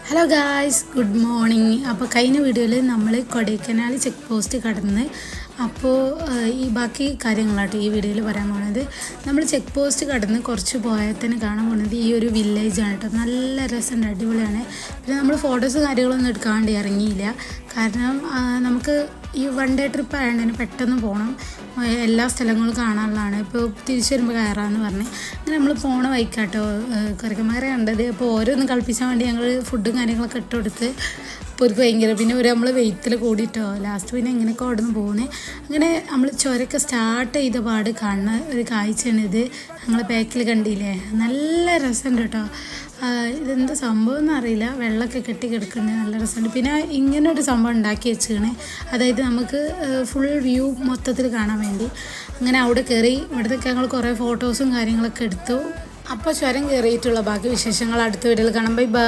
Hello guys, good morning. അപ്പോൾ കഴിഞ്ഞ വീഡിയോയിൽ നമ്മൾ കൊടൈക്കനാൽ ചെക്ക് പോസ്റ്റ് കടന്ന് അപ്പോൾ ഈ ബാക്കി കാര്യങ്ങളാട്ടോ ഈ വീഡിയോയിൽ പറയാൻ പോകുന്നത്. നമ്മൾ ചെക്ക് പോസ്റ്റ് കടന്ന് കുറച്ച് പോയാൽ തന്നെ കാണാൻ പോകുന്നത് ഈ ഒരു വില്ലേജാണ് കേട്ടോ. നല്ല രസമുണ്ട്, അടിപൊളിയാണ്. പിന്നെ നമ്മൾ ഫോട്ടോസ് കാര്യങ്ങളൊന്നും എടുക്കാണ്ട് ഇറങ്ങിയില്ല, കാരണം നമുക്ക് ഈ വൺ ഡേ ട്രിപ്പ് ആയതുകൊണ്ട് തന്നെ പെട്ടെന്ന് പോകണം, എല്ലാ സ്ഥലങ്ങളും കാണാനുള്ളതാണ്. ഇപ്പോൾ തിരിച്ചു വരുമ്പോൾ കയറാമെന്ന് പറഞ്ഞ് അങ്ങനെ നമ്മൾ പോണ വൈക്കാട്ടോ കുരക്കന്മാരെ കണ്ടത്. അപ്പോൾ ഓരോന്ന് കളിപ്പിച്ചാൻ വേണ്ടി ഞങ്ങൾ ഫുഡും കാര്യങ്ങളൊക്കെ ഇട്ട് കൊടുത്ത് അപ്പോൾ അവർക്ക് ഭയങ്കര, പിന്നെ ഒരു നമ്മൾ വെയിറ്റിൽ കൂടിയിട്ടോ ലാസ്റ്റ് പിന്നെ എങ്ങനെയൊക്കെ അവിടെ നിന്ന് പോകുന്നത്. അങ്ങനെ നമ്മൾ ചുരമൊക്കെ സ്റ്റാർട്ട് ചെയ്ത പാട് കാണുന്ന ഒരു കാഴ്ചയാണ് ഇത്. ഞങ്ങൾ ബാക്കിൽ കണ്ടില്ലേ, നല്ല രസമുണ്ട് കേട്ടോ. ഇതെന്താ സംഭവം എന്നറിയില്ല, വെള്ളമൊക്കെ കെട്ടി കിടക്കുന്നത് നല്ല രസമുണ്ട്. പിന്നെ ഇങ്ങനെ ഒരു സംഭവം ഉണ്ടാക്കി വെച്ചാണ്, അതായത് നമുക്ക് ഫുൾ വ്യൂ മൊത്തത്തിൽ കാണാൻ വേണ്ടി. അങ്ങനെ അവിടെ കയറി, ഇവിടുത്തെ ഞങ്ങൾ കുറേ ഫോട്ടോസും കാര്യങ്ങളൊക്കെ എടുത്തു. അപ്പോൾ ചുരം കയറിയിട്ടുള്ള ബാക്കി വിശേഷങ്ങൾ അടുത്ത വീഡിയോയിൽ കാണാം. Bye bye.